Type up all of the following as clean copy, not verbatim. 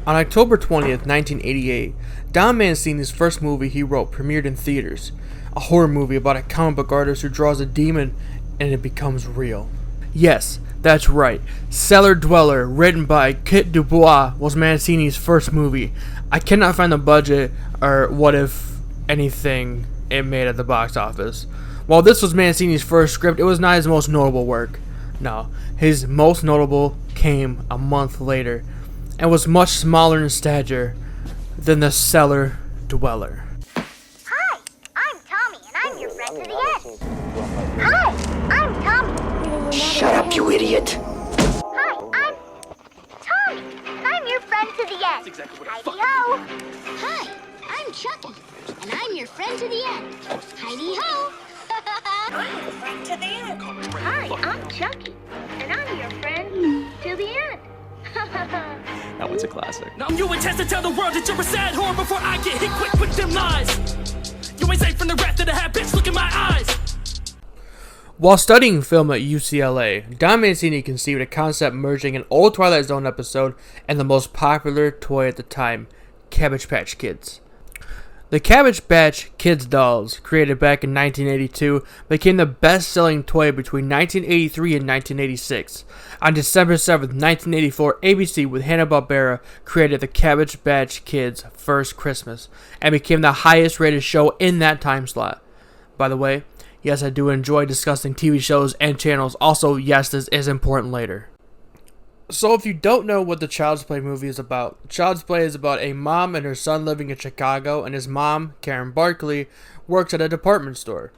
On October 20th, 1988, Don Mancini's first movie he wrote premiered in theaters, a horror movie about a comic book artist who draws a demon and it becomes real. Yes, that's right, Cellar Dweller, written by Kit Dubois, was Mancini's first movie. I cannot find the budget or what, if anything, it made at the box office. While this was Mancini's first script, it was not his most notable work. No, his most notable came a month later, and was much smaller in stature than the Cellar Dweller. Hi, I'm Tommy, and I'm your friend to the end. Hi, I'm Tommy. Shut up, you idiot. Hi, I'm Tommy, and I'm your friend to the end. Heidi-ho. Hi, I'm Chucky, and I'm your friend to the end. Heidi-ho. I'm your friend to the end. Hi, I'm Chucky, and I'm your friend to the end. That one's a classic. Now you intend to tell the world that you're a sad whore before I get hit quick with them lies. You ain't safe from the wrath that I have, bitch, look in my eyes. While studying film at UCLA, Don Mancini conceived a concept merging an old Twilight Zone episode and the most popular toy at the time, Cabbage Patch Kids. The Cabbage Patch Kids dolls, created back in 1982, became the best-selling toy between 1983 and 1986. On December 7, 1984, ABC with Hanna-Barbera created the Cabbage Patch Kids' First Christmas, and became the highest-rated show in that time slot. By the way, yes, I do enjoy discussing TV shows and channels. Also, yes, this is important later. So if you don't know what the Child's Play movie is about, Child's Play is about a mom and her son living in Chicago, and his mom, Karen Barkley, works at a department store.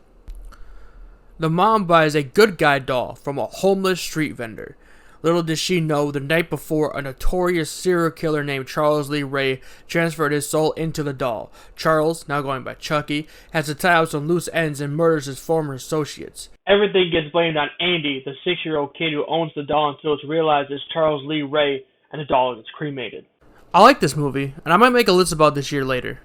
The mom buys a good guy doll from a homeless street vendor. Little does she know, the night before, a notorious serial killer named Charles Lee Ray transferred his soul into the doll. Charles, now going by Chucky, has to tie up some loose ends and murders his former associates. Everything gets blamed on Andy, the 6-year-old kid who owns the doll, until it's realized it's Charles Lee Ray and the doll gets cremated. I like this movie, and I might make a list about this year later.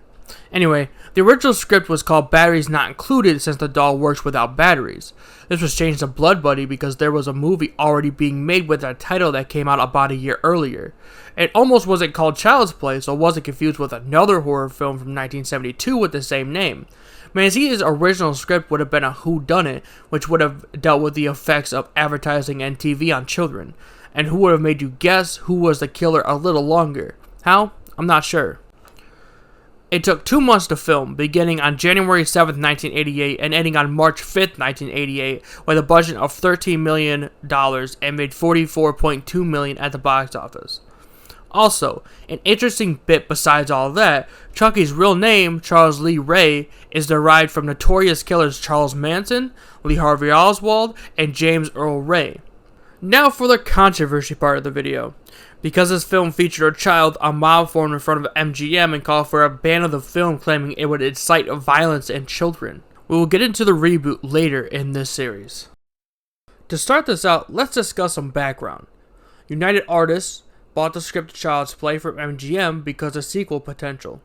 Anyway, the original script was called Batteries Not Included since the doll works without batteries. This was changed to Blood Buddy because there was a movie already being made with a title that came out about a year earlier. It almost wasn't called Child's Play, so it wasn't confused with another horror film from 1972 with the same name. Mancini's original script would have been a whodunit, which would have dealt with the effects of advertising and TV on children, and who would have made you guess who was the killer a little longer. How? I'm not sure. It took 2 months to film, beginning on January 7, 1988 and ending on March 5, 1988, with a budget of $13 million and made $44.2 million at the box office. Also, an interesting bit besides all that, Chucky's real name, Charles Lee Ray, is derived from notorious killers Charles Manson, Lee Harvey Oswald, and James Earl Ray. Now for the controversy part of the video. Because this film featured a child, a mob formed in front of MGM and called for a ban of the film, claiming it would incite violence in children. We will get into the reboot later in this series. To start this out, let's discuss some background. United Artists bought the script of Child's Play from MGM because of sequel potential.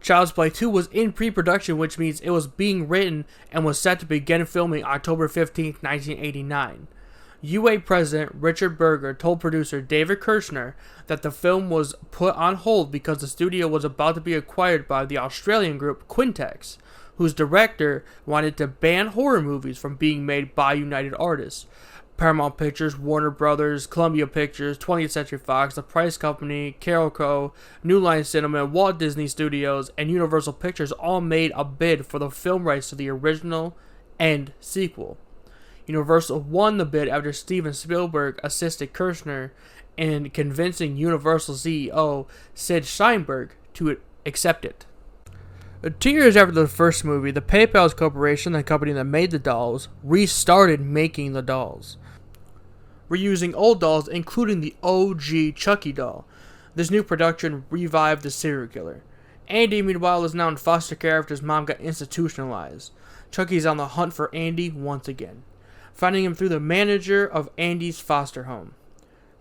Child's Play 2 was in pre-production, which means it was being written and was set to begin filming October 15, 1989. UA president Richard Berger told producer David Kirshner that the film was put on hold because the studio was about to be acquired by the Australian group Quintex, whose director wanted to ban horror movies from being made by United Artists. Paramount Pictures, Warner Brothers, Columbia Pictures, 20th Century Fox, The Price Company, Carol Co., New Line Cinema, Walt Disney Studios, and Universal Pictures all made a bid for the film rights to the original and sequel. Universal won the bid after Steven Spielberg assisted Kirshner in convincing Universal CEO Sid Sheinberg to accept it. 2 years after the first movie, the PayPal Corporation, the company that made the dolls, restarted making the dolls, reusing old dolls, including the OG Chucky doll. This new production revived the serial killer. Andy, meanwhile, is now in foster care after his mom got institutionalized. Chucky's on the hunt for Andy once again, finding him through the manager of Andy's foster home.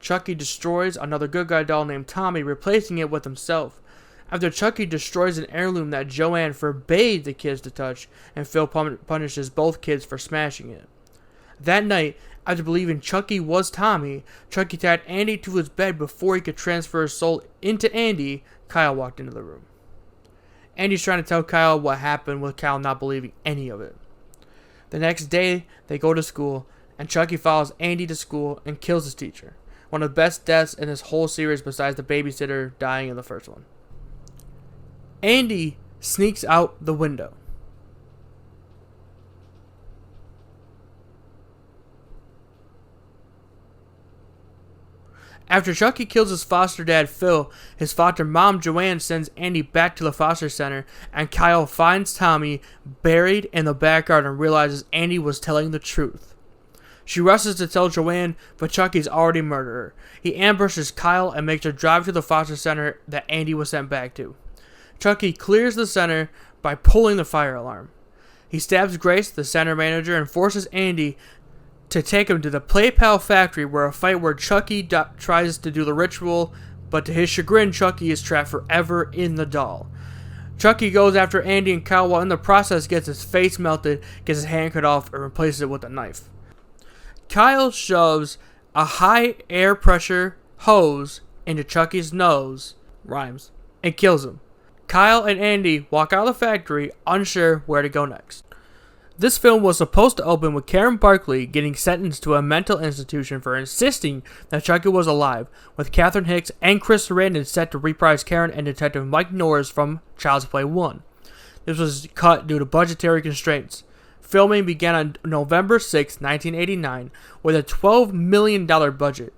Chucky destroys another good guy doll named Tommy, replacing it with himself. After Chucky destroys an heirloom that Joanne forbade the kids to touch, and Phil punishes both kids for smashing it. That night, After believing Chucky was Tommy, Chucky tied Andy to his bed before he could transfer his soul into Andy. Kyle walked into the room. Andy's trying to tell Kyle what happened, with Kyle not believing any of it. The next day, they go to school, and Chucky follows Andy to school and kills his teacher. One of the best deaths in this whole series besides the babysitter dying in the first one. Andy sneaks out the window. After Chucky kills his foster dad Phil, his foster mom Joanne sends Andy back to the foster center, and Kyle finds Tommy buried in the backyard and realizes Andy was telling the truth. She rushes to tell Joanne, but Chucky's already murdered her. He ambushes Kyle and makes her drive to the foster center that Andy was sent back to. Chucky clears the center by pulling the fire alarm. He stabs Grace, the center manager, and forces Andy to take him to the Play Pal factory, where a fight where Chucky tries to do the ritual, but to his chagrin, Chucky is trapped forever in the doll. Chucky goes after Andy, and Kyle, while in the process, gets his face melted, gets his hand cut off, and replaces it with a knife. Kyle shoves a high air pressure hose into Chucky's nose, rhymes, and kills him. Kyle and Andy walk out of the factory, unsure where to go next. This film was supposed to open with Karen Barkley getting sentenced to a mental institution for insisting that Chucky was alive, with Catherine Hicks and Chris Sarandon set to reprise Karen and Detective Mike Norris from Child's Play 1. This was cut due to budgetary constraints. Filming began on November 6, 1989, with a $12 million budget.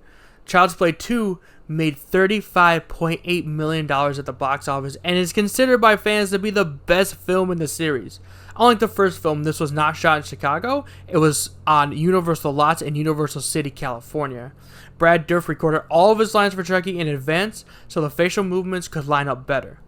Child's Play 2 made $35.8 million at the box office and is considered by fans to be the best film in the series. Unlike the first film, this was not shot in Chicago. It was on Universal lots in Universal City, California. Brad Dourif recorded all of his lines for Chucky in advance so the facial movements could line up better.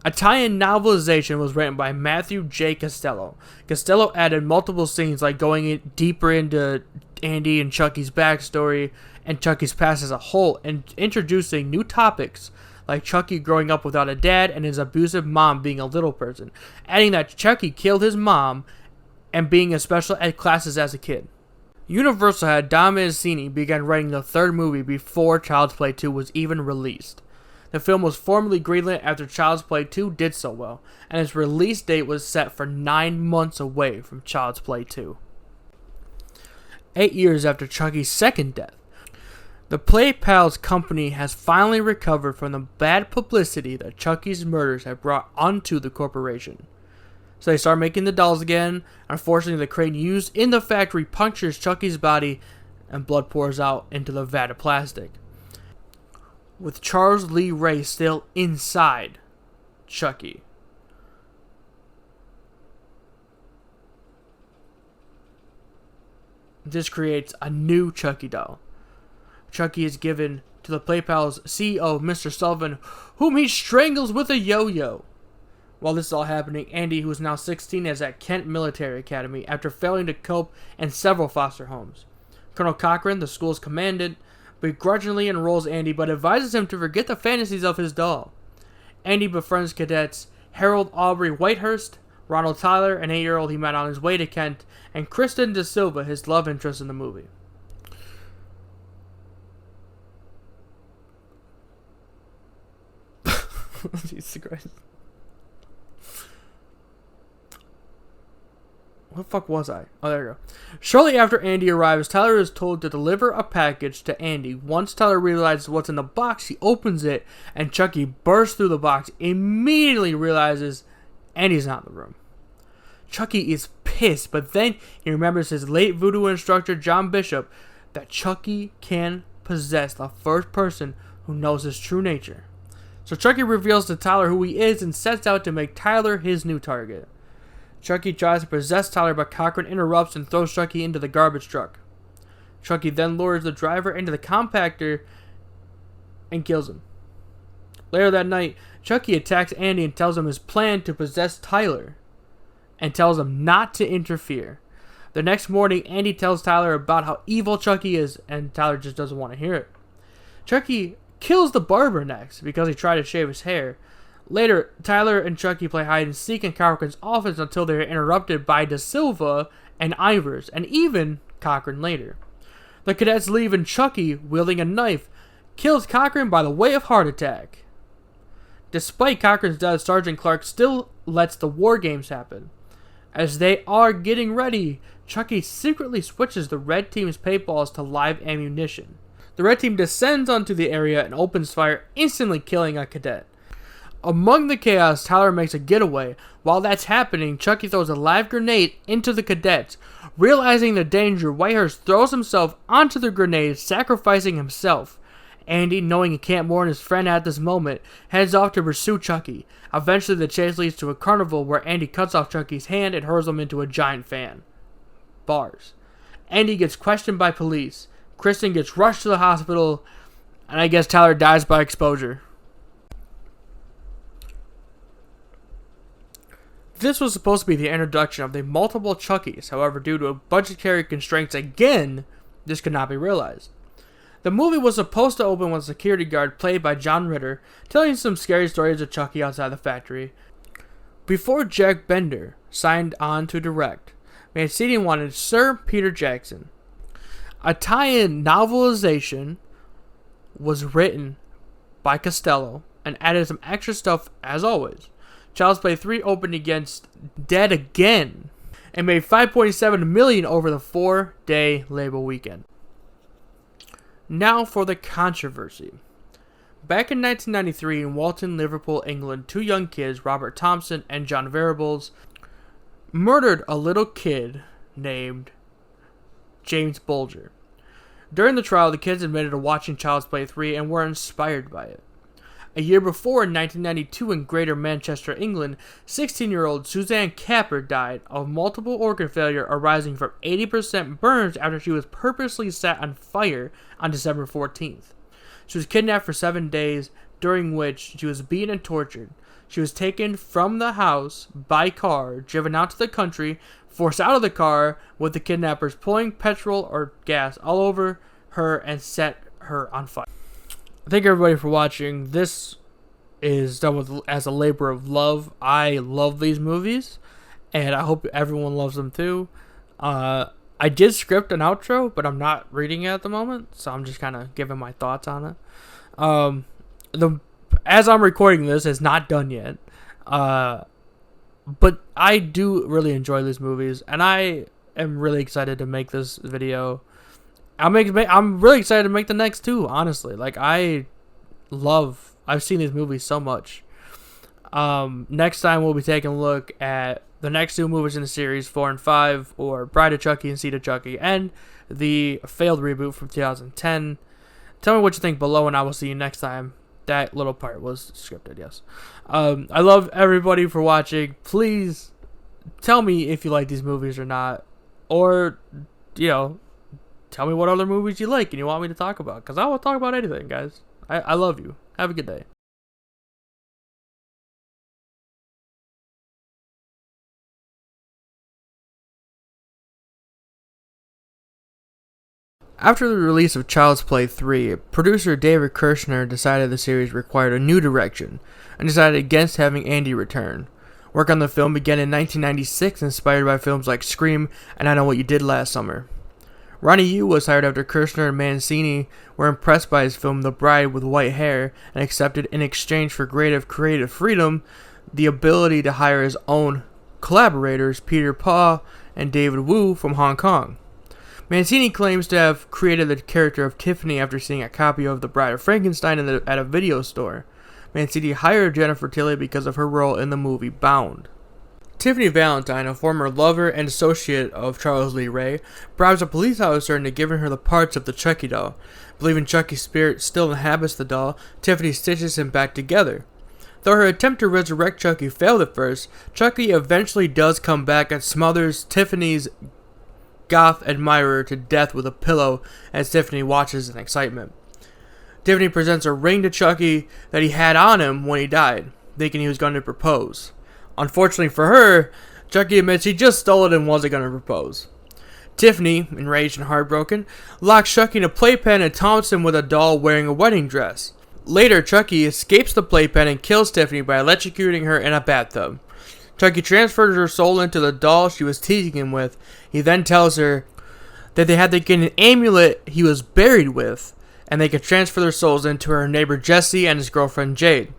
A tie-in novelization was written by Matthew J. Costello. Costello added multiple scenes, like going deeper into Andy and Chucky's backstory and Chucky's past as a whole, and introducing new topics like Chucky growing up without a dad and his abusive mom being a little person, adding that Chucky killed his mom and being in special ed classes as a kid. Universal had Don Mancini begin writing the third movie before Child's Play 2 was even released. The film was formally greenlit after Child's Play 2 did so well, and its release date was set for 9 months away from Child's Play 2. 8 years after Chucky's second death, the Play Pals company has finally recovered from the bad publicity that Chucky's murders had brought onto the corporation. So they start making the dolls again. Unfortunately, the crane used in the factory punctures Chucky's body and blood pours out into the vat of plastic, with Charles Lee Ray still inside Chucky. This creates a new Chucky doll. Chucky is given to the Play Pals CEO, Mr. Sullivan, whom he strangles with a yo-yo. While this is all happening, Andy, who is now 16, is at Kent Military Academy after failing to cope in several foster homes. Colonel Cochran, the school's commandant, begrudgingly enrolls Andy, but advises him to forget the fantasies of his doll. Andy befriends cadets Harold Aubrey Whitehurst, Ronald Tyler, an 8-year-old he met on his way to Kent, and Kristen De Silva, his love interest in the movie. Jesus Christ. What the fuck was I? Oh, there we go. Shortly after Andy arrives, Tyler is told to deliver a package to Andy. Once Tyler realizes what's in the box, he opens it, and Chucky bursts through the box, immediately realizes Andy's not in the room. Chucky is pissed, but then he remembers his late voodoo instructor, John Bishop, that Chucky can possess the first person who knows his true nature. So Chucky reveals to Tyler who he is and sets out to make Tyler his new target. Chucky tries to possess Tyler, but Cochran interrupts and throws Chucky into the garbage truck. Chucky then lures the driver into the compactor and kills him. Later that night, Chucky attacks Andy and tells him his plan to possess Tyler, and tells him not to interfere. The next morning, Andy tells Tyler about how evil Chucky is, and Tyler just doesn't want to hear it. Chucky kills the barber next because he tried to shave his hair. Later, Tyler and Chucky play hide and seek in Cochran's office until they are interrupted by De Silva and Ivers, and even Cochran later. The cadets leave and Chucky, wielding a knife, kills Cochran by the way of heart attack. Despite Cochran's death, Sergeant Clark still lets the war games happen. As they are getting ready, Chucky secretly switches the red team's paintballs to live ammunition. The red team descends onto the area and opens fire, instantly killing a cadet. Among the chaos, Tyler makes a getaway. While that's happening, Chucky throws a live grenade into the cadets. Realizing the danger, Whitehurst throws himself onto the grenade, sacrificing himself. Andy, knowing he can't warn his friend at this moment, heads off to pursue Chucky. Eventually, the chase leads to a carnival where Andy cuts off Chucky's hand and hurls him into a giant fan. Bars. Andy gets questioned by police. Kristen gets rushed to the hospital, and I guess Tyler dies by exposure. This was supposed to be the introduction of the multiple Chuckies. However, due to budgetary constraints again, this could not be realized. The movie was supposed to open with a security guard played by John Ritter telling some scary stories of Chucky outside the factory. Before Jack Bender signed on to direct, Mancini wanted Sir Peter Jackson. A tie-in novelization was written by Costello and added some extra stuff as always. Child's Play 3 opened against Dead Again and made $5.7 million over the 4-day label weekend. Now for the controversy. Back in 1993 in Walton, Liverpool, England, two young kids, Robert Thompson and John Variables, murdered a little kid named James Bulger. During the trial, the kids admitted to watching Child's Play 3 and were inspired by it. A year before, in 1992, in Greater Manchester, England, 16-year-old Suzanne Capper died of multiple organ failure arising from 80% burns after she was purposely set on fire on December 14th. She was kidnapped for 7 days, during which she was beaten and tortured. She was taken from the house by car, driven out to the country, forced out of the car, with the kidnappers pouring petrol or gas all over her and set her on fire. Thank everybody for watching. This is done as a labor of love. I love these movies, and I hope everyone loves them too. I did script an outro, but I'm not reading it at the moment, so I'm just kind of giving my thoughts on it. As I'm recording this, it's not done yet, but I do really enjoy these movies, and I am really excited to make this video. I'm really excited to make the next two, honestly. Like, I've seen these movies so much. Next time we'll be taking a look at the next two movies in the series, 4 and 5, or Bride of Chucky and Seed of Chucky, and the failed reboot from 2010. Tell me what you think below, and I will see you next time. That little part was scripted, yes. I love everybody for watching. Please tell me if you like these movies or not, or, tell me what other movies you like and you want me to talk about, because I will talk about anything, guys. I love you. Have a good day. After the release of Child's Play 3, producer David Kirshner decided the series required a new direction, and decided against having Andy return. Work on the film began in 1996, inspired by films like Scream and I Know What You Did Last Summer. Ronnie Yu was hired after Kirshner and Mancini were impressed by his film The Bride with White Hair and accepted in exchange for creative freedom the ability to hire his own collaborators Peter Paw and David Wu from Hong Kong. Mancini claims to have created the character of Tiffany after seeing a copy of The Bride of Frankenstein at a video store. Mancini hired Jennifer Tilly because of her role in the movie Bound. Tiffany Valentine, a former lover and associate of Charles Lee Ray, bribes a police officer into giving her the parts of the Chucky doll. Believing Chucky's spirit still inhabits the doll, Tiffany stitches him back together. Though her attempt to resurrect Chucky failed at first, Chucky eventually does come back and smothers Tiffany's goth admirer to death with a pillow as Tiffany watches in excitement. Tiffany presents a ring to Chucky that he had on him when he died, thinking he was going to propose. Unfortunately for her, Chucky admits he just stole it and wasn't going to propose. Tiffany, enraged and heartbroken, locks Chucky in a playpen and taunts him with a doll wearing a wedding dress. Later, Chucky escapes the playpen and kills Tiffany by electrocuting her in a bathtub. Chucky transfers her soul into the doll she was teasing him with. He then tells her that they had to get an amulet he was buried with, and they could transfer their souls into her neighbor Jesse and his girlfriend Jade.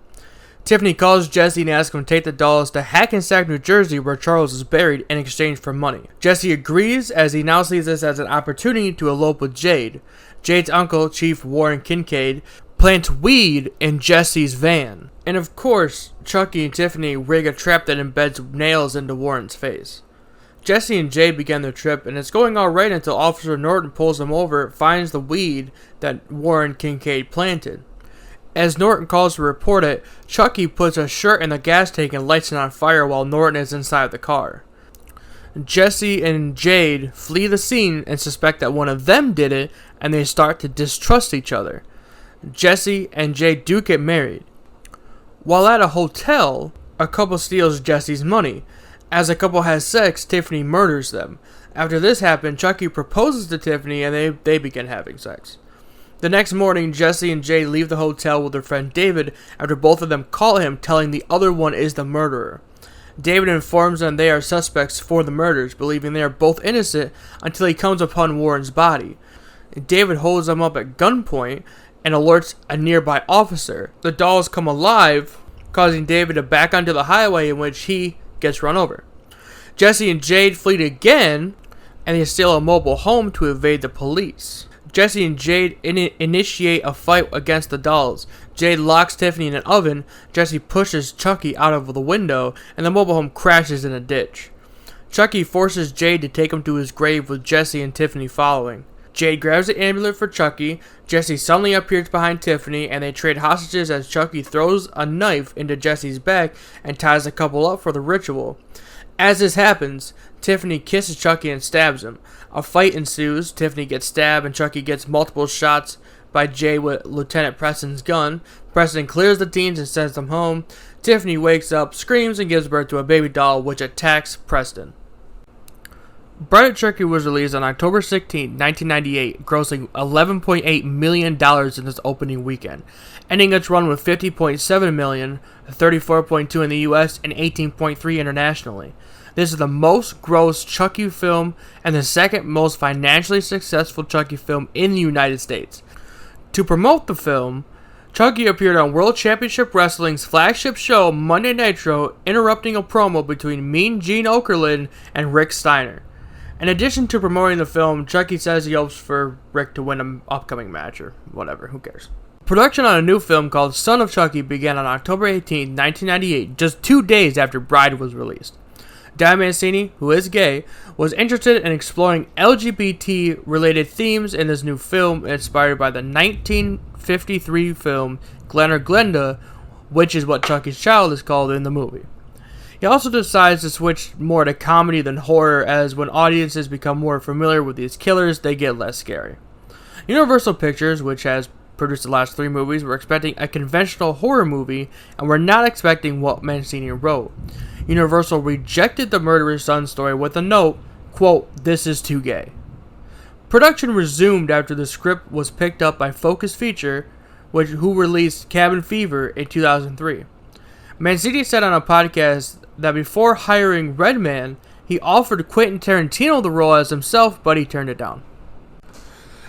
Tiffany calls Jesse and asks him to take the dolls to Hackensack, New Jersey, where Charles is buried, in exchange for money. Jesse agrees, as he now sees this as an opportunity to elope with Jade. Jade's uncle, Chief Warren Kincaid, plants weed in Jesse's van. And of course, Chucky and Tiffany rig a trap that embeds nails into Warren's face. Jesse and Jade begin their trip, and it's going alright until Officer Norton pulls them over, finds the weed that Warren Kincaid planted. As Norton calls to report it, Chucky puts a shirt in the gas tank and lights it on fire while Norton is inside the car. Jesse and Jade flee the scene and suspect that one of them did it, and they start to distrust each other. Jesse and Jade do get married. While at a hotel, a couple steals Jesse's money. As the couple has sex, Tiffany murders them. After this happens, Chucky proposes to Tiffany and they begin having sex. The next morning, Jesse and Jade leave the hotel with their friend David after both of them call him, telling the other one is the murderer. David informs them they are suspects for the murders, believing they are both innocent until he comes upon Warren's body. David holds them up at gunpoint and alerts a nearby officer. The dolls come alive, causing David to back onto the highway, in which he gets run over. Jesse and Jade flee again, and they steal a mobile home to evade the police. Jesse and Jade initiate a fight against the dolls. Jade locks Tiffany in an oven, Jesse pushes Chucky out of the window, and the mobile home crashes in a ditch. Chucky forces Jade to take him to his grave, with Jesse and Tiffany following. Jade grabs the amulet for Chucky, Jesse suddenly appears behind Tiffany, and they trade hostages as Chucky throws a knife into Jesse's back and ties the couple up for the ritual. As this happens, Tiffany kisses Chucky and stabs him. A fight ensues, Tiffany gets stabbed and Chucky gets multiple shots by Jade with Lieutenant Preston's gun. Preston clears the teens and sends them home. Tiffany wakes up, screams, and gives birth to a baby doll, which attacks Preston. Bride of Chucky was released on October 16, 1998, grossing $11.8 million in its opening weekend, ending its run with $50.7 million, $34.2 in the US, and $18.3 internationally. This is the most gross Chucky film and the second most financially successful Chucky film in the United States. To promote the film, Chucky appeared on World Championship Wrestling's flagship show, Monday Nitro, interrupting a promo between Mean Gene Okerlund and Rick Steiner. In addition to promoting the film, Chucky says he hopes for Rick to win an upcoming match or whatever, who cares. Production on a new film called Son of Chucky began on October 18, 1998, just 2 days after Bride was released. Don Mancini, who is gay, was interested in exploring LGBT-related themes in this new film, inspired by the 1953 film Glen or Glenda, which is what Chucky's child is called in the movie. He also decides to switch more to comedy than horror, as when audiences become more familiar with these killers, they get less scary. Universal Pictures, which has produced the last 3 movies, were expecting a conventional horror movie and were not expecting what Mancini wrote. Universal rejected the murderer's son story with a note, quote, "This is too gay." Production resumed after the script was picked up by Focus Feature, who released Cabin Fever in 2003. Mancini said on a podcast that before hiring Redman, he offered Quentin Tarantino the role as himself, but he turned it down.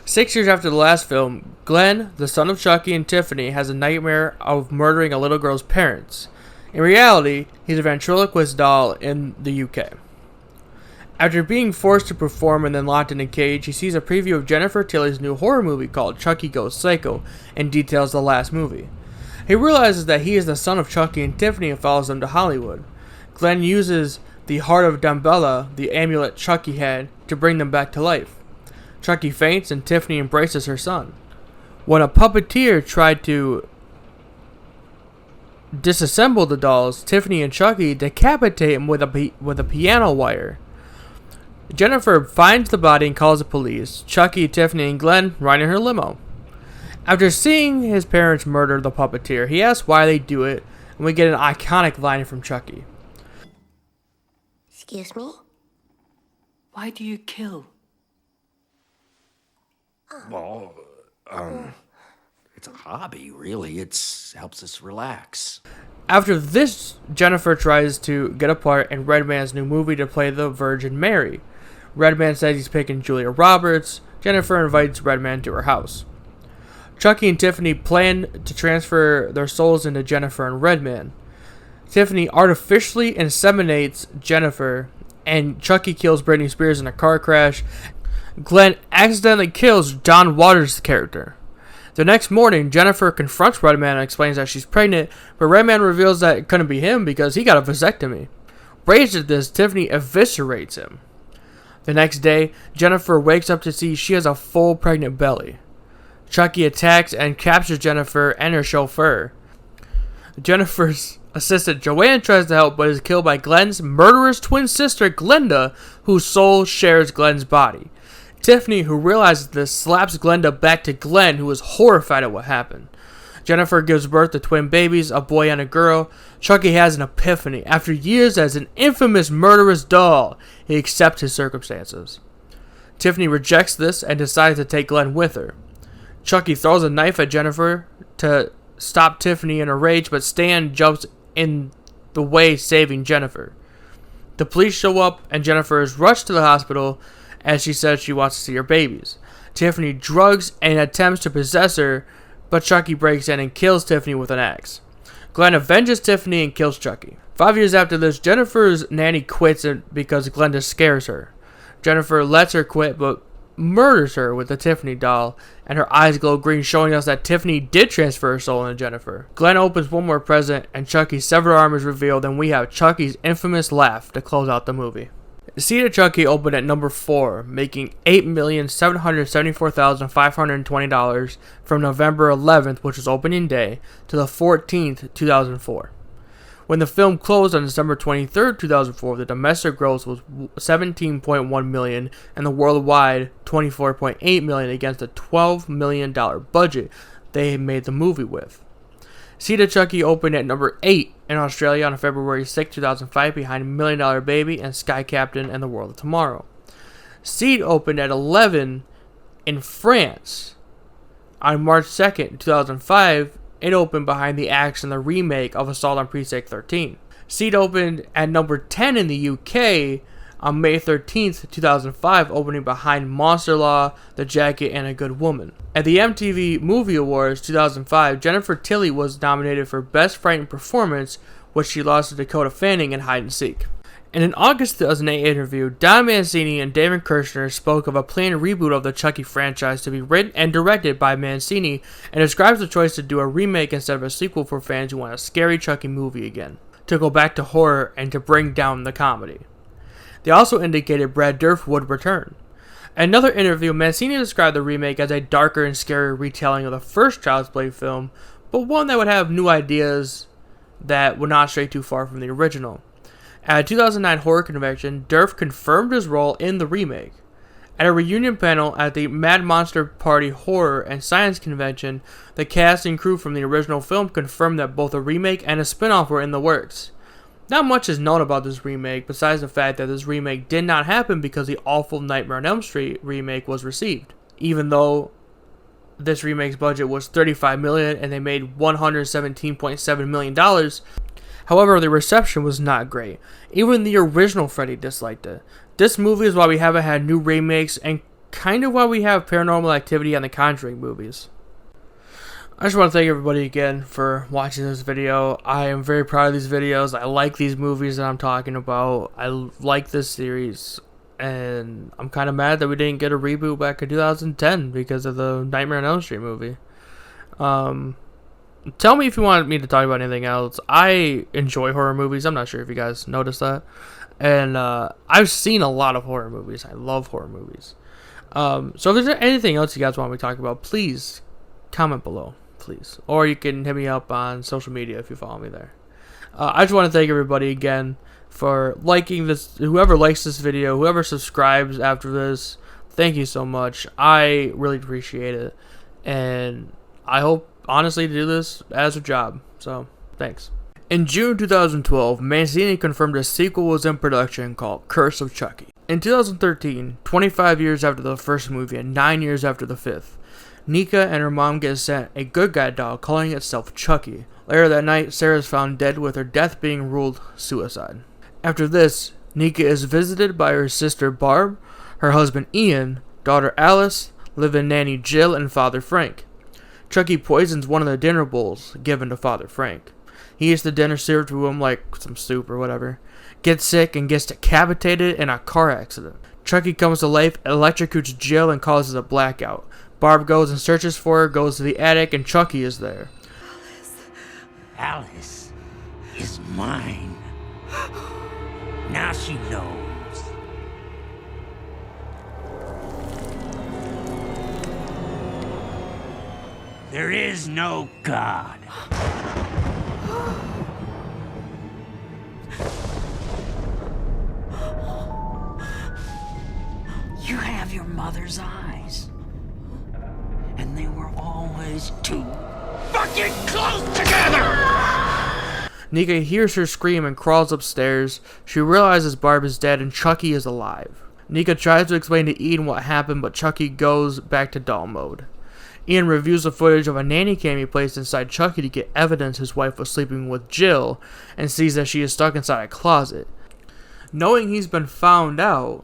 6 years after the last film, Glenn, the son of Chucky and Tiffany, has a nightmare of murdering a little girl's parents. In reality, he's a ventriloquist doll in the UK. After being forced to perform and then locked in a cage, he sees a preview of Jennifer Tilly's new horror movie called Chucky Goes Psycho and details the last movie. He realizes that he is the son of Chucky and Tiffany and follows them to Hollywood. Glenn uses the Heart of Damballa, the amulet Chucky had, to bring them back to life. Chucky faints and Tiffany embraces her son. When a puppeteer tried to disassemble the dolls, Tiffany and Chucky decapitate him with a piano wire. Jennifer finds the body and calls the police. Chucky, Tiffany, and Glenn ride in her limo. After seeing his parents murder the puppeteer, he asks why they do it, and we get an iconic line from Chucky. Excuse me? Why do you kill? Well, it's a hobby, really. It helps us relax. After this, Jennifer tries to get a part in Redman's new movie to play the Virgin Mary. Redman says he's picking Julia Roberts. Jennifer invites Redman to her house. Chucky and Tiffany plan to transfer their souls into Jennifer and Redman. Tiffany artificially inseminates Jennifer, and Chucky kills Britney Spears in a car crash. Glenn accidentally kills John Waters' character. The next morning, Jennifer confronts Redman and explains that she's pregnant, but Redman reveals that it couldn't be him because he got a vasectomy. Raged at this, Tiffany eviscerates him. The next day, Jennifer wakes up to see she has a full pregnant belly. Chucky attacks and captures Jennifer and her chauffeur. Jennifer's assistant Joanne tries to help but is killed by Glenn's murderous twin sister Glenda, whose soul shares Glenn's body. Tiffany, who realizes this, slaps Glenda back to Glenn, who is horrified at what happened. Jennifer gives birth to twin babies, a boy and a girl. Chucky has an epiphany. After years as an infamous murderous doll, he accepts his circumstances. Tiffany rejects this and decides to take Glenn with her. Chucky throws a knife at Jennifer to stop Tiffany in a rage, but Stan jumps in the way, saving Jennifer. The police show up and Jennifer is rushed to the hospital as she says she wants to see her babies. Tiffany drugs and attempts to possess her, but Chucky breaks in and kills Tiffany with an axe. Glenn avenges Tiffany and kills Chucky. 5 years after this, Jennifer's nanny quits because Glenda scares her. Jennifer lets her quit, but murders her with the Tiffany doll, and her eyes glow green, showing us that Tiffany did transfer her soul into Jennifer. Glenn opens one more present, and Chucky's severed arm is revealed, and we have Chucky's infamous laugh to close out the movie. Seed of Chucky opened at number 4, making $8,774,520 from November 11th, which was opening day, to the 14th, 2004. When the film closed on December 23rd, 2004, the domestic gross was $17.1 million and the worldwide $24.8 million against a $12 million budget they made the movie with. Seed of Chucky opened at number 8 in Australia on February 6, 2005, behind $1 Million Baby and Sky Captain and The World of Tomorrow. Seed opened at 11 in France on March 2nd, 2005. It opened behind The Axe and the remake of Assault on Precinct 13. Seed opened at number 10 in the UK on May 13th, 2005, opening behind Monster Law, The Jacket, and A Good Woman. At the MTV Movie Awards 2005, Jennifer Tilly was nominated for Best Frightened Performance, which she lost to Dakota Fanning in Hide and Seek. In an August 2008 interview, Don Mancini and David Kirshner spoke of a planned reboot of the Chucky franchise to be written and directed by Mancini, and describes the choice to do a remake instead of a sequel for fans who want a scary Chucky movie again, to go back to horror and to bring down the comedy. They also indicated Brad Dourif would return. In another interview, Mancini described the remake as a darker and scarier retelling of the first Child's Play film, but one that would have new ideas that would not stray too far from the original. At a 2009 horror convention, Dourif confirmed his role in the remake. At a reunion panel at the Mad Monster Party Horror and Science Convention, the cast and crew from the original film confirmed that both a remake and a spin-off were in the works. Not much is known about this remake, besides the fact that this remake did not happen because the awful Nightmare on Elm Street remake was received. Even though this remake's budget was $35 million and they made $117.7 million, however, the reception was not great. Even the original Freddy disliked it. This movie is why we haven't had new remakes and kind of why we have Paranormal Activity and the Conjuring movies. I just want to thank everybody again for watching this video. I am very proud of these videos. I like these movies that I'm talking about. I like this series. And I'm kind of mad that we didn't get a reboot back in 2010 because of the Nightmare on Elm Street movie. Tell me if you want me to talk about anything else. I enjoy horror movies. I'm not sure if you guys noticed that. And I've seen a lot of horror movies. I love horror movies. So if there's anything else you guys want me to talk about, please comment below. Please. Or you can hit me up on social media if you follow me there. I just want to thank everybody again for liking this. Whoever likes this video, whoever subscribes after this, thank you so much. I really appreciate it. And I hope, honestly, to do this as a job. So, thanks. In June 2012, Mancini confirmed a sequel was in production called Curse of Chucky. In 2013, 25 years after the first movie and 9 years after the fifth, Nika and her mom get sent a good guy doll calling itself Chucky. Later that night, Sarah is found dead with her death being ruled suicide. After this, Nika is visited by her sister Barb, her husband Ian, daughter Alice, live-in nanny Jill, and Father Frank. Chucky poisons one of the dinner bowls given to Father Frank. He eats the dinner served to him like some soup or whatever, gets sick, and gets decapitated in a car accident. Chucky comes to life, electrocutes Jill, and causes a blackout. Barb goes and searches for her, goes to the attic, and Chucky is there. Alice is mine. Now she knows. There is no God. You have your mother's eyes. And they were always too fucking close together! Nika hears her scream and crawls upstairs. She realizes Barb is dead and Chucky is alive. Nika tries to explain to Ian what happened, but Chucky goes back to doll mode. Ian reviews the footage of a nanny cam he placed inside Chucky to get evidence his wife was sleeping with Jill, and sees that she is stuck inside a closet. Knowing he's been found out,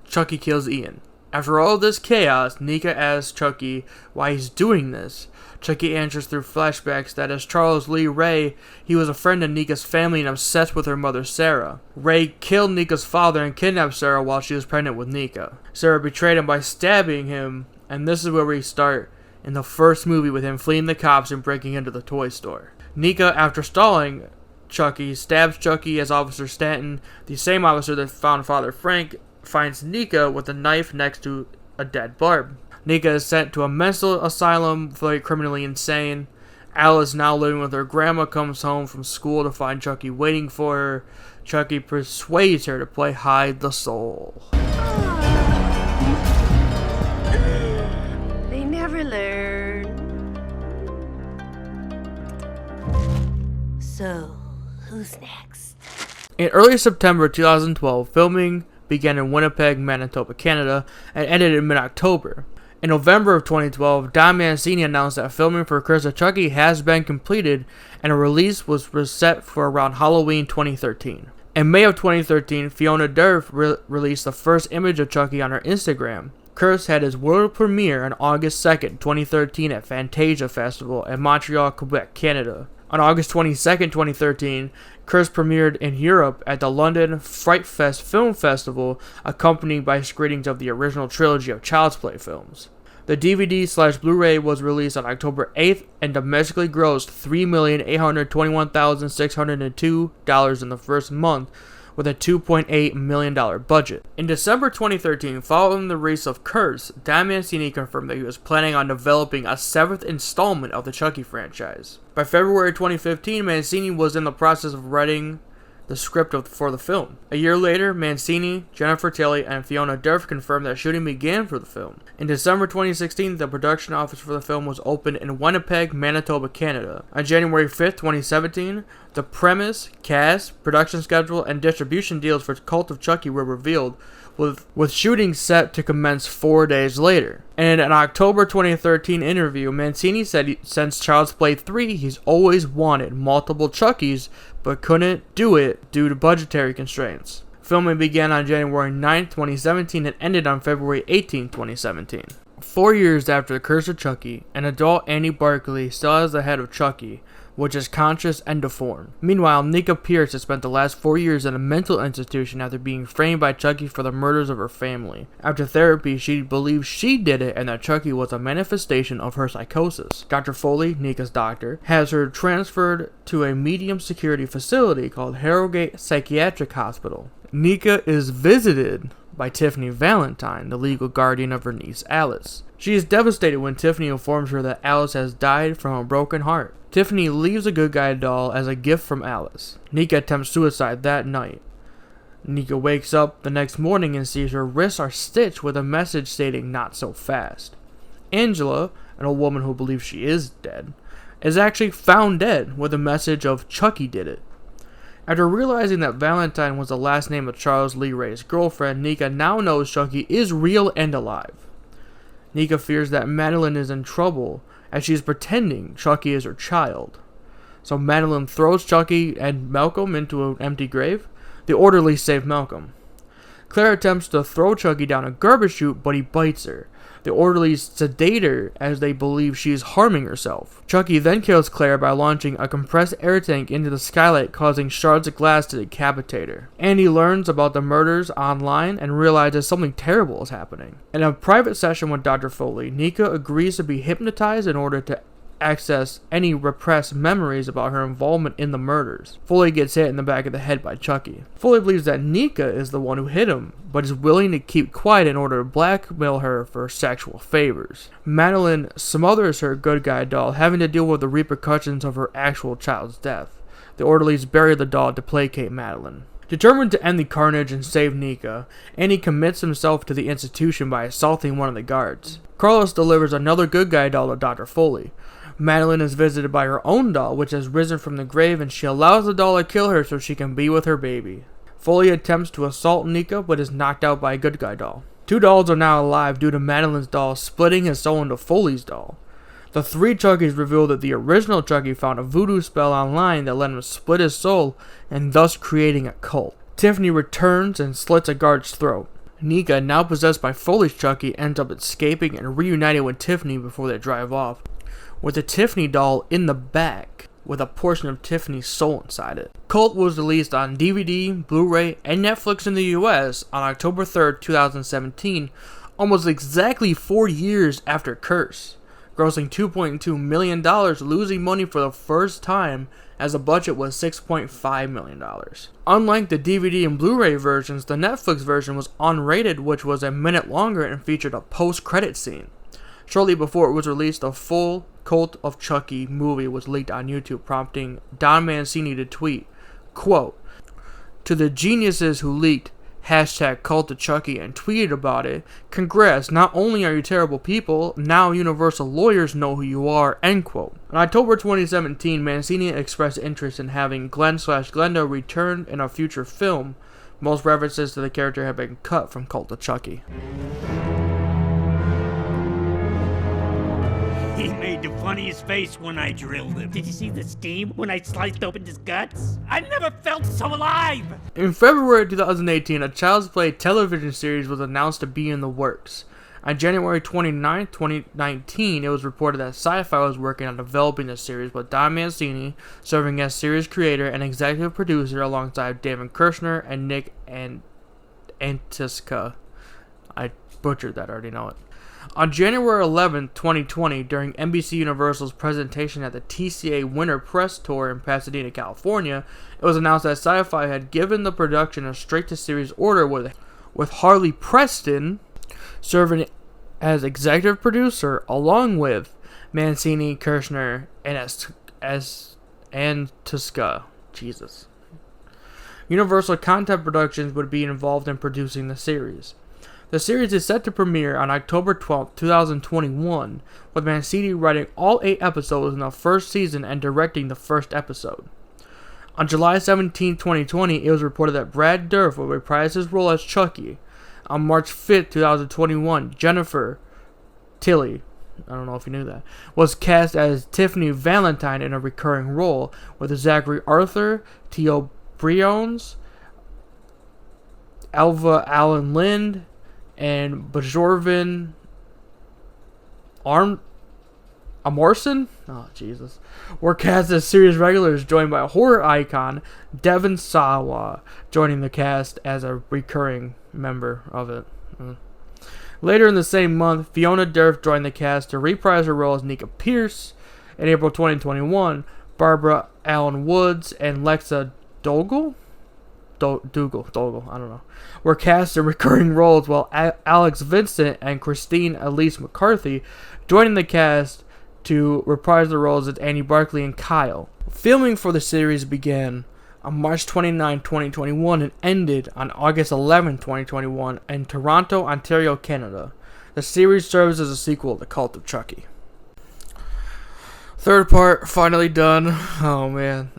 Chucky kills Ian. After all this chaos, Nika asks Chucky why he's doing this. Chucky answers through flashbacks that as Charles Lee Ray, he was a friend of Nika's family and obsessed with her mother Sarah. Ray killed Nika's father and kidnapped Sarah while she was pregnant with Nika. Sarah betrayed him by stabbing him, and this is where we start in the first movie with him fleeing the cops and breaking into the toy store. Nika, after stalling Chucky, stabs Chucky as Officer Stanton, the same officer that found Father Frank, finds Nika with a knife next to a dead Barb. Nika is sent to a mental asylum for the criminally insane. Alice, now living with her grandma, comes home from school to find Chucky waiting for her. Chucky persuades her to play hide the soul. They never learn. So, who's next? In early September 2012, filming began in Winnipeg, Manitoba, Canada, and ended in mid-October. In November of 2012, Don Mancini announced that filming for Curse of Chucky has been completed, and a release was set for around Halloween 2013. In May of 2013, Fiona Durf released the first image of Chucky on her Instagram. Curse had his world premiere on August 2nd, 2013 at Fantasia Festival in Montreal, Quebec, Canada. On August 22nd, 2013, Curse premiered in Europe at the London Fright Fest Film Festival, accompanied by screenings of the original trilogy of Child's Play films. The DVD/Blu-ray was released on October 8th and domestically grossed $3,821,602 in the first month, with a $2.8 million budget. In December 2013, following the release of Curse, Don Mancini confirmed that he was planning on developing a 7th installment of the Chucky franchise. By February 2015, Mancini was in the process of writing the script for the film. A year later, Mancini, Jennifer Tilly, and Fiona Durf confirmed that shooting began for the film. In December 2016, the production office for the film was opened in Winnipeg, Manitoba, Canada. On January 5th, 2017, the premise, cast, production schedule, and distribution deals for Cult of Chucky were revealed, with shooting set to commence 4 days later. In an October 2013 interview, Mancini said since Child's Play 3, he's always wanted multiple Chuckies, but couldn't do it due to budgetary constraints. Filming began on January 9, 2017 and ended on February 18, 2017. 4 years after The Curse of Chucky, an adult Annie Barkley still has the head of Chucky, which is conscious and deformed. Meanwhile, Nika Pierce has spent the last 4 years in a mental institution after being framed by Chucky for the murders of her family. After therapy, she believes she did it and that Chucky was a manifestation of her psychosis. Dr. Foley, Nika's doctor, has her transferred to a medium security facility called Harrogate Psychiatric Hospital. Nika is visited by Tiffany Valentine, the legal guardian of her niece Alice. She is devastated when Tiffany informs her that Alice has died from a broken heart. Tiffany leaves a good guy doll as a gift from Alice. Nika attempts suicide that night. Nika wakes up the next morning and sees her wrists are stitched with a message stating "not so fast." Angela, an old woman who believes she is dead, is actually found dead with a message of "Chucky did it." After realizing that Valentine was the last name of Charles Lee Ray's girlfriend, Nika now knows Chucky is real and alive. Nika fears that Madeline is in trouble as she is pretending Chucky is her child. So Madeline throws Chucky and Malcolm into an empty grave. The orderlies save Malcolm. Claire attempts to throw Chucky down a garbage chute, but he bites her. The orderlies sedate her as they believe she is harming herself. Chucky then kills Claire by launching a compressed air tank into the skylight, causing shards of glass to decapitate her. Andy learns about the murders online and realizes something terrible is happening. In a private session with Dr. Foley, Nika agrees to be hypnotized in order to access any repressed memories about her involvement in the murders. Foley gets hit in the back of the head by Chucky. Foley believes that Nika is the one who hit him, but is willing to keep quiet in order to blackmail her for sexual favors. Madeline smothers her good guy doll, having to deal with the repercussions of her actual child's death. The orderlies bury the doll to placate Madeline. Determined to end the carnage and save Nika, Andy commits himself to the institution by assaulting one of the guards. Carlos delivers another good guy doll to Dr. Foley. Madeline is visited by her own doll, which has risen from the grave, and she allows the doll to kill her so she can be with her baby. Foley attempts to assault Nika, but is knocked out by a good guy doll. Two dolls are now alive due to Madeline's doll splitting his soul into Foley's doll. The three Chuckies reveal that the original Chucky found a voodoo spell online that let him split his soul, and thus creating a cult. Tiffany returns and slits a guard's throat. Nika, now possessed by Foley's Chucky, ends up escaping and reuniting with Tiffany before they drive off, with the Tiffany doll in the back, with a portion of Tiffany's soul inside it. Cult was released on DVD, Blu-ray, and Netflix in the US on October 3rd, 2017, almost exactly 4 years after Curse, grossing $2.2 million, losing money for the first time as the budget was $6.5 million. Unlike the DVD and Blu-ray versions, the Netflix version was unrated, which was a minute longer and featured a post-credit scene. Shortly before it was released, a full Cult of Chucky movie was leaked on YouTube, prompting Don Mancini to tweet, quote, "To the geniuses who leaked #Cult of Chucky and tweeted about it, congrats, not only are you terrible people, now Universal lawyers know who you are," end quote. In October 2017, Mancini expressed interest in having Glenn/Glenda return in a future film. Most references to the character have been cut from Cult of Chucky. He made the funniest face when I drilled him. Did you see the steam when I sliced open his guts? I never felt so alive! In February 2018, a Child's Play television series was announced to be in the works. On January 29, 2019, it was reported that Sci-Fi was working on developing the series, with Don Mancini serving as series creator and executive producer alongside David Kirshner and Nick Antosca. I butchered that, I already know it. On January 11, 2020, during NBC Universal's presentation at the TCA Winter Press Tour in Pasadena, California, it was announced that Sci-Fi had given the production a straight-to-series order with Harley Preston serving as executive producer, along with Mancini, Kirshner, and Tuska. Jesus. Universal Content Productions would be involved in producing the series. The series is set to premiere on October 12, 2021, with Mancini writing all 8 episodes in the first season and directing the first episode. On July 17, 2020, it was reported that Brad Dourif will reprise his role as Chucky. On March 5, 2021, Jennifer Tilly, I don't know if you knew that, was cast as Tiffany Valentine in a recurring role, with Zachary Arthur, Theo Briones, Alva Allen Lind, and Bjorvin Amorson, oh Jesus, were cast as series regulars, joined by horror icon Devon Sawa, joining the cast as a recurring member of it. Later in the same month, Fiona Dourif joined the cast to reprise her role as Nika Pierce. In April 2021, Barbara Allen Woods and Lexa Dougal, I don't know, were cast in recurring roles, while Alex Vincent and Christine Elise McCarthy joining the cast to reprise the roles as Annie Barkley and Kyle. Filming for the series began on March 29, 2021 and ended on August 11, 2021 in Toronto, Ontario, Canada. The series serves as a sequel to Cult of Chucky. Third part, finally done. Oh man,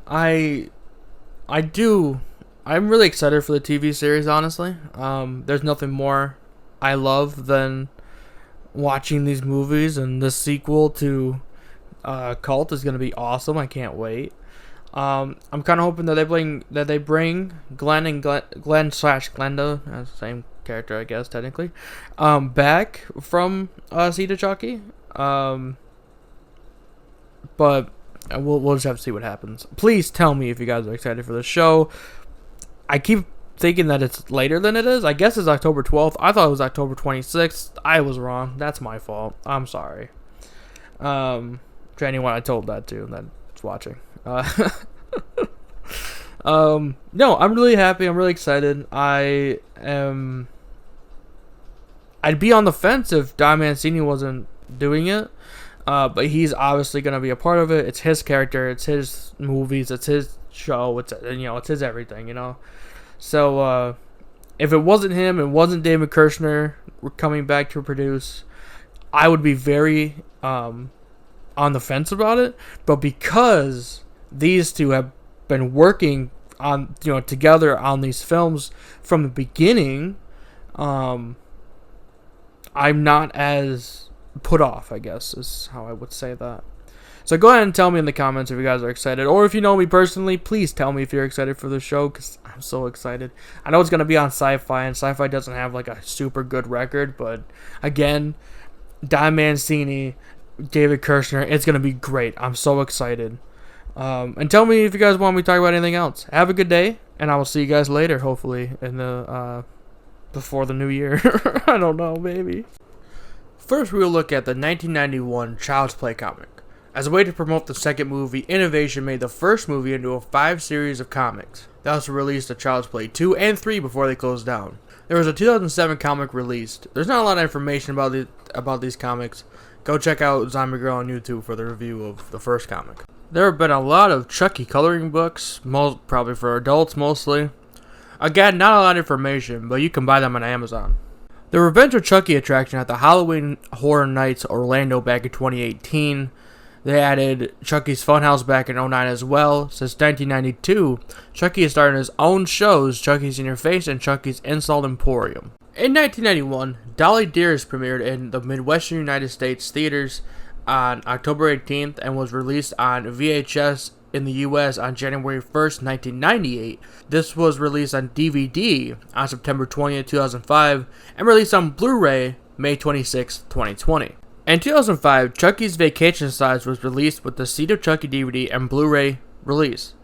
I'm really excited for the TV series, honestly. There's nothing more I love than watching these movies, and this sequel to Cult is going to be awesome. I can't wait. I'm kind of hoping that they bring Glenn and Glenn slash Glenda, same character I guess technically, back from Seed of Chucky. But we'll just have to see what happens. Please tell me if you guys are excited for the show. I keep thinking that it's later than it is. I guess it's October 12th. I thought it was October 26th. I was wrong. That's my fault. I'm sorry. To anyone I told that to that's watching. No, I'm really happy. I'm really excited. I'd be on the fence if Don Mancini wasn't doing it. But he's obviously going to be a part of it. It's his character. It's his movies. It's his show. It's his everything, So, if it wasn't him, it wasn't David Kirshner coming back to produce, I would be very on the fence about it. But because these two have been working on together on these films from the beginning, I'm not as put off, I guess, is how I would say that. So go ahead and tell me in the comments if you guys are excited, or if you know me personally, please tell me if you're excited for the show, because I'm so excited. I know it's going to be on Sci-Fi, and Sci-Fi doesn't have like a super good record, but again, Don Mancini, David Kirshner, it's going to be great. I'm so excited. And tell me if you guys want me to talk about anything else. Have a good day, and I will see you guys later, hopefully, in the before the new year. I don't know, maybe. First, we will look at the 1991 Child's Play comic. As a way to promote the second movie, Innovation made the first movie into a 5 series of comics. They also released the Child's Play 2 and 3 before they closed down. There was a 2007 comic released. There's not a lot of information about these comics. Go check out Zombie Girl on YouTube for the review of the first comic. There have been a lot of Chucky coloring books, probably for adults mostly. Again, not a lot of information, but you can buy them on Amazon. The Revenge of Chucky attraction at the Halloween Horror Nights Orlando back in 2018. They added Chucky's Funhouse back in 2009 as well. Since 1992, Chucky has started his own shows, Chucky's in Your Face and Chucky's Insult Emporium. In 1991, Dolly Dearest premiered in the Midwestern United States theaters on October 18th and was released on VHS in the US on January 1st, 1998. This was released on DVD on September 20th, 2005, and released on Blu-ray May 26, 2020. In 2005, Chucky's Vacation Size was released with the Seed of Chucky DVD and Blu-ray release.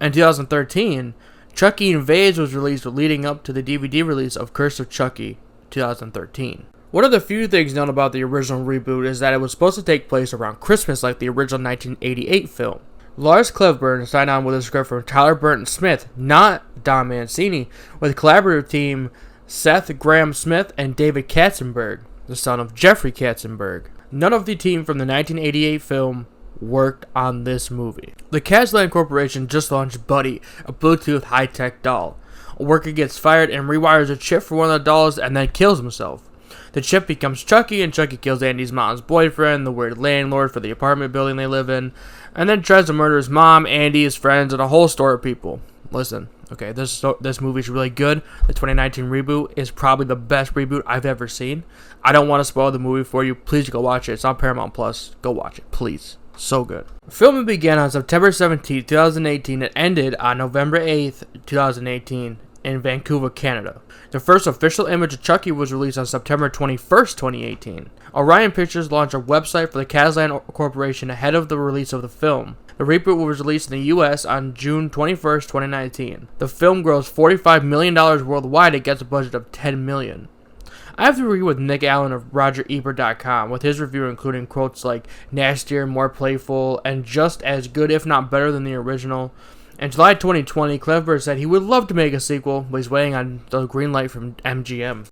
In 2013, Chucky Invades was released leading up to the DVD release of Curse of Chucky 2013. One of the few things known about the original reboot is that it was supposed to take place around Christmas like the original 1988 film. Lars Klevburn signed on with a script from Tyler Burton Smith, not Don Mancini, with collaborative team Seth Graham Smith and David Katzenberg, the son of Jeffrey Katzenberg. None of the team from the 1988 film worked on this movie. The Kazlan Corporation just launched Buddy, a Bluetooth high-tech doll. A worker gets fired and rewires a chip for one of the dolls and then kills himself. The chip becomes Chucky, and Chucky kills Andy's mom's boyfriend, the weird landlord for the apartment building they live in, and then tries to murder his mom, Andy, his friends, and a whole store of people. Listen, okay, this movie's really good. The 2019 reboot is probably the best reboot I've ever seen. I don't want to spoil the movie for you. Please go watch it. It's on Paramount Plus. Go watch it, please. So good. Filming began on September 17, 2018, and ended on November 8, 2018 in Vancouver, Canada. The first official image of Chucky was released on September 21st, 2018. Orion Pictures launched a website for the Kazlan Corporation ahead of the release of the film. The reboot was released in the US on June 21st, 2019. The film grossed $45 million worldwide against a budget of $10 million. I have to agree with Nick Allen of RogerEbert.com, with his review including quotes like nastier, more playful, and just as good if not better than the original. In July 2020, Klevberg said he would love to make a sequel, but he's waiting on the green light from MGM.